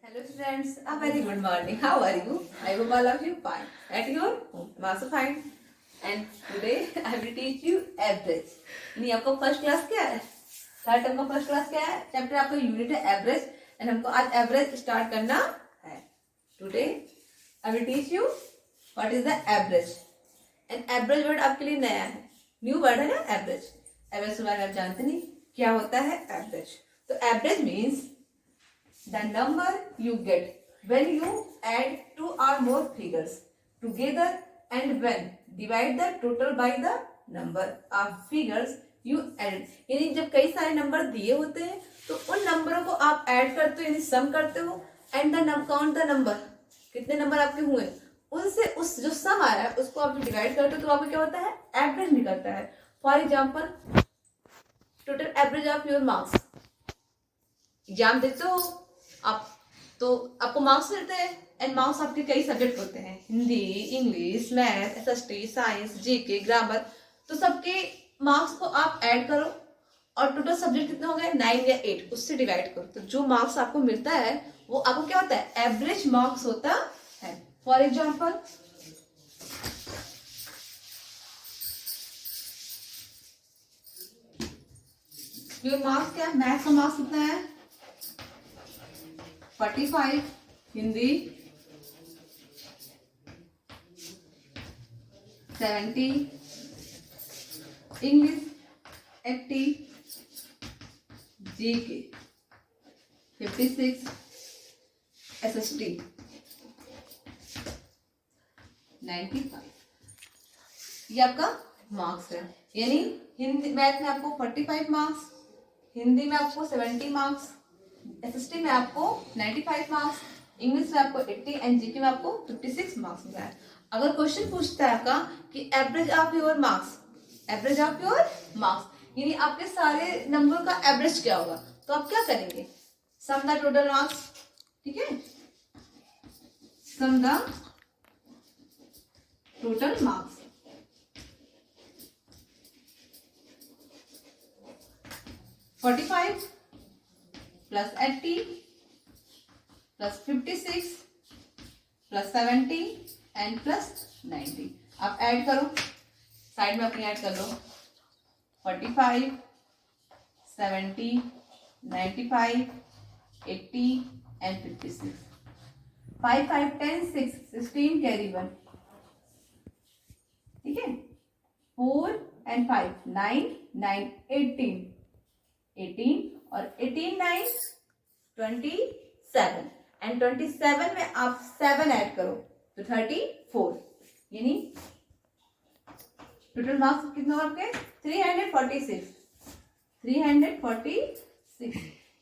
Hello friends, a very good morning. How are you? I hope all of you fine. At your home, I'm also fine. And today I will teach you average. नहीं आपका first class क्या है? Third term का first class क्या है? Chapter आपका unit है average and हमको आज एवरेज स्टार्ट करना है. Today I will teach you what is the average. And average word आपके लिए नया है, न्यू वर्ड है ना एवरेज. एवरेज के बारे में आप जानते नहीं क्या होता है एवरेज. तो average means the number you get when you add two or more figures together and when divide the total by the number of figures you added. यानी जब कई सारे नंबर दिए होते हैं तो उन नंबरों को आप ऐड करते हो यानी सम करते हो and the count the number, कितने नंबर आपके हुए उनसे उस जो सम आ रहा है उसको आप डिवाइड करते हो तो आपको क्या होता है एवरेज निकलता है. For example total average of your marks. Exam देते हो आप तो आपको मार्क्स मिलते हैं एंड मार्क्स आपके कई सब्जेक्ट होते हैं, Hindi, English, math, SST, science, GK, grammar. तो सबके मार्क्स को आप ऐड करो और टोटल सब्जेक्ट कितने हो गए 9 या 8 उससे डिवाइड करो तो जो मार्क्स आपको मिलता है वो आपको क्या होता है एवरेज मार्क्स होता है. फॉर एग्जाम्पल योर मार्क्स क्या है, मैथ का मार्क्स कितना है 45, हिंदी 70, इंग्लिश 80, जीके 56, एसएसटी 95. ये आपका मार्क्स है. यानी हिंदी मैथ में आपको 45 मार्क्स, हिंदी में आपको 70 मार्क्स, एसएसटी में आपको 95 मार्क्स, इंग्लिश में आपको 80 एंड जीके में आपको 56 मार्क्स मिला है. अगर क्वेश्चन पूछता है आपका कि average of your marks, average of your marks यानी आपके सारे नंबर का एवरेज क्या होगा तो आप क्या करेंगे सम द टोटल मार्क्स. ठीक है, some the total marks. 45 plus 80 plus 56 plus 70 and plus 90. आप ऐड करो, साइड में अपनी ऐड कर लो. 45, 70, 95, 80 and 56. 5, 5, 10, 6, 16 कैरी 1. ठीक है, 4 and 5, 9, 9, 18, 18 और 18 9 27 एंड 27 में आप 7 ऐड करो तो 34. यानी टोटल मार्क्स कितने हो आपके 346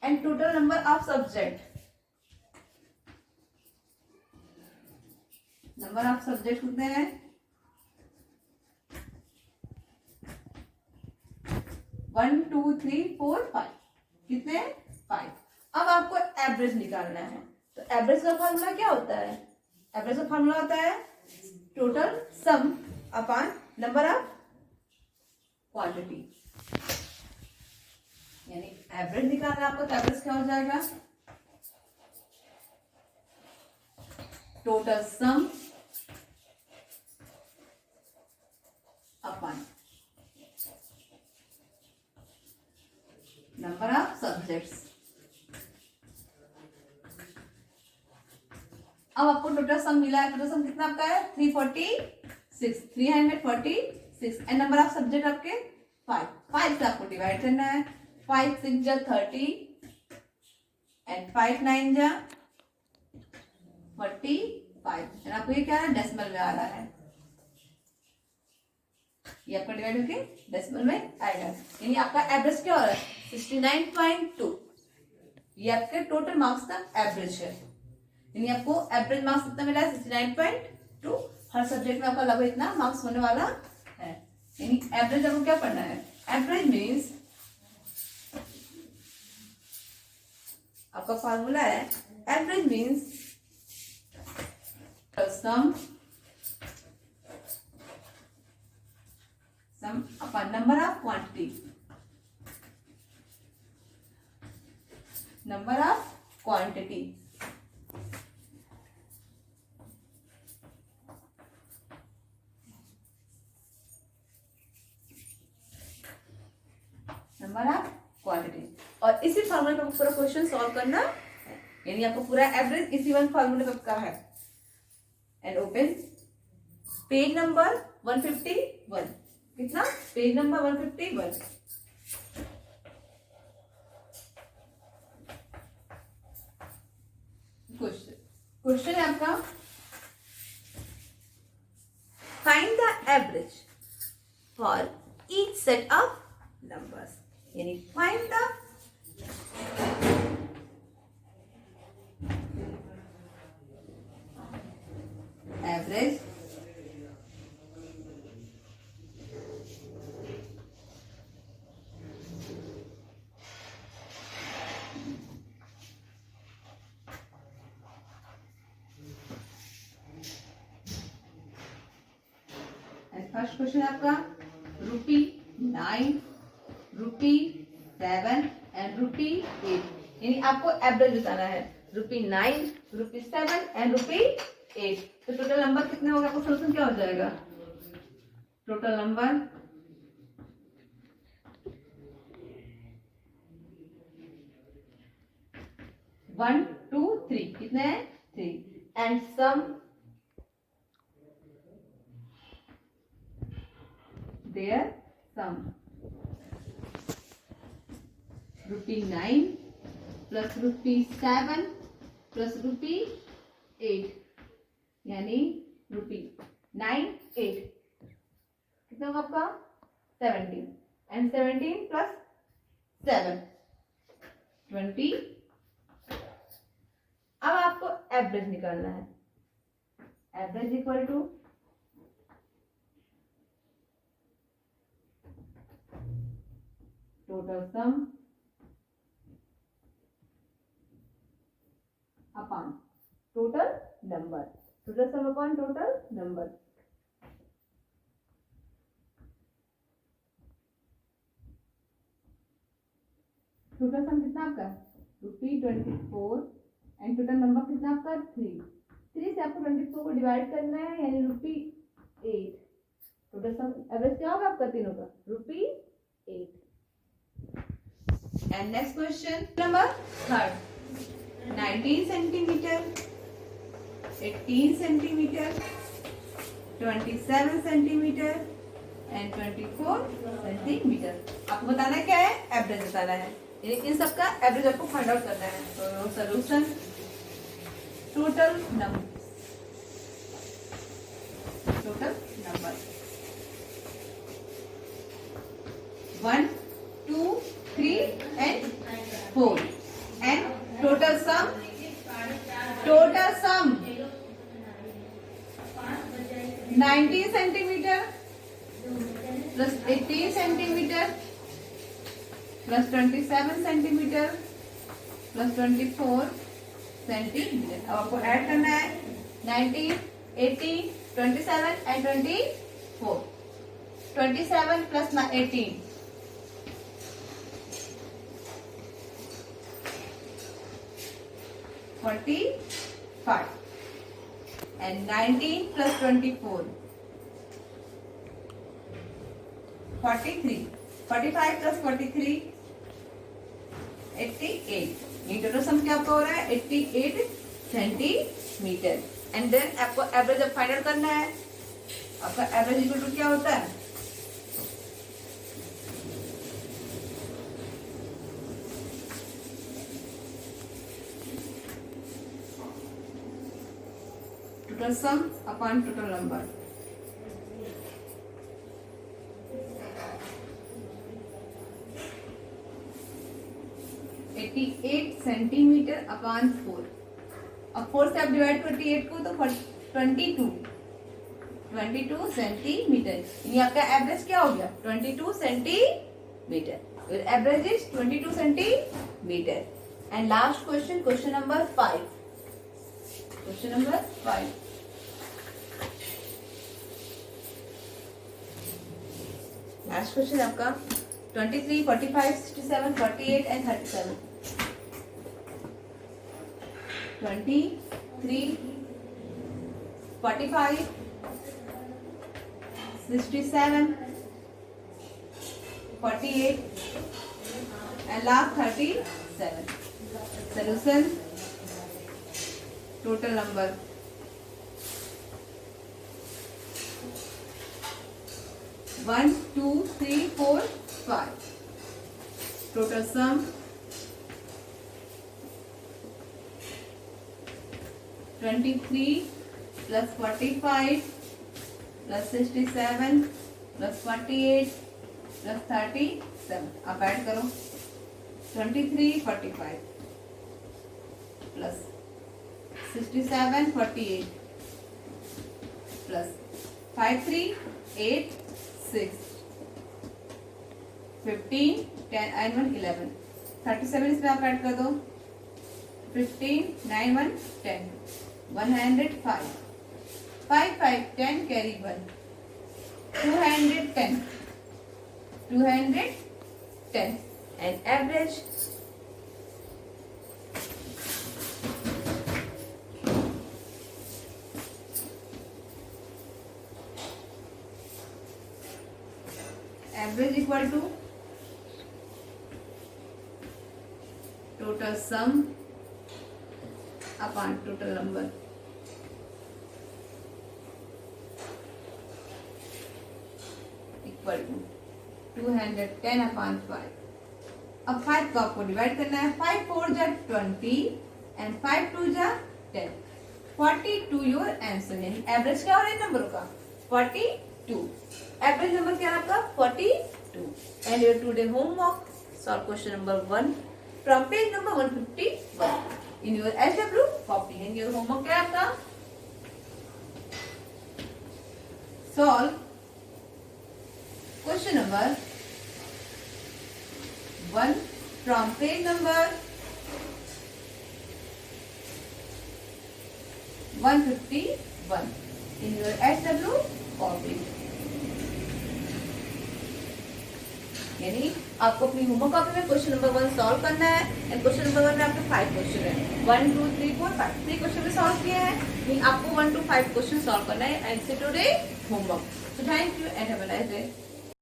and total number of subject, number of subject कितने हैं 1 2 3 4 5. कितने 5. अब आपको एवरेज निकालना है तो एवरेज का फार्मूला क्या होता है, एवरेज का फार्मूला होता है total sum upon number of quantity. यानी एवरेज निकालना आपको तो एवरेज क्या हो जाएगा total sum upon number of subjects. अब आपको टोटल सम मिला है, टोटल सम कितना आपका है 346 एंड नंबर ऑफ सब्जेक्ट आपके 5 से आपको डिवाइड करना है. 5 6 जा 30 एंड 5 9 जा 45 एंड आपको ये क्या है डेसिमल में आ रहा है. ये आपका डिवाइड होके डेसिमल में आएगा. यानी आपका एवरेज क्या हो रहा है 69.2. ये आपके टोटल मार्क्स का एवरेज है. यानी आपको एवरेज मार्क्स कितना मिला है 69.2. हर सब्जेक्ट में आपका लगभग इतना मार्क्स होने वाला है. यानी एवरेज आपको क्या पढ़ना है, एवरेज मीन्स आपका फार्मूला है average means some upon number of quantity, number of quantity. आपको पूरा क्वेश्चन सॉल्व करना है, यानी आपको पूरा एवरेज इसी वन फॉर्मूले का है। And open page number 151। कितना? Page number 151। क्वेश्चन है आपका, find the average for each set of numbers, यानी find the average first question आपका ₹9, ₹7 एंड ₹8, यानी आपको एवरेज बताना है। ₹9, ₹7 एंड ₹8, तो टोटल नंबर कितने होगा? आपको सोल्यूशन क्या हो जाएगा? टोटल नंबर 1 2 3, कितने हैं? 3 and some their sum ₹9 plus ₹7 plus ₹8, यानी ₹9 8 कितना होगा आपका? 17 एंड 17 प्लस 7 20। अब आपको एवरेज निकालना है। Average equal to total sum upon total number, total sum upon total number. Total sum कितना आपका? ₹24 एंड टोटल नंबर कितना आपका? 3 से आपको 24 को डिवाइड करना है, यानी ₹8। टोटल सम एवरेज क्या होगा आपका तीनों का? ₹8। And next question number 3rd, 19 centimeter, 18 centimeter, 27 centimeter and 24 centimeter। आपको बताना है क्या है? एवरेज बताना है, यानी इन सबका एवरेज आपको फाइंड आउट करना है। तो solution total number 1 2 3 and 4 and total sum 19 centimeter plus 18 centimeter plus 27 centimeter plus 24 centimeter। अब आपको ऐड करना है 19 18 27 and 24। 27 plus 18 45 and 19 plus 24 43, 45 plus 43 88। ये टोटल सम क्या आपका हो रहा है? 88 सेंटीमीटर। एंड देन आपको एवरेज अब फाइंड आउट करना है। आपका एवरेज इक्वल टू क्या होता है? Total sum upon total number. Eighty 88 centimetre upon 4। अब 4 से आप डिवाइड करते 8 को तो 22 सेंटीमीटर, यानी आपका एवरेज क्या हो गया? 22 centimetre. Average is 22 centimetre. And last question, question number 5। Question number 5, last question आपका 23, 45, 67, 48 and 37। 23, 45, 67, 48 and last 37। Solution, total number, 1 2 3 4 5. Total sum, 23 plus 45 plus 67 plus 48 plus 37. आप ऐड करो 23 45 plus 67 48 plus 53 8 6 15 10 and 1 11. 37 इसमें आप ऐड कर दो 15 9 1 10 105 5 5 10 carry 1 210 210 and average equal to total sum upon total number. Equal to 210 upon 5. अब 5 को आपको डिवाइड करना है. 5 4 जा 20 and 5 2 जा 10. 42 योर आंसर. यानी एवरेज क्या हो रहा है नंबरों का 42. एवरेज नंबर क्या है आपका 42. And your today homework, solve question number 1 from page number 151 in your SW copy. And your homework क्या है आपका solve question number 1 from page number 151 in your SW copy. यानी आपको अपनी होमवर्क कॉपी में क्वेश्चन नंबर 1 सॉल्व करना है. And question number 1 में आपके 5 क्वेश्चन है. 1 2 3 4 5 3 क्वेश्चन में सॉल्व किया है. यानी आपको 1 to 5 क्वेश्चन सॉल्व करना है. एंड से today homework. So thank you and have a nice day.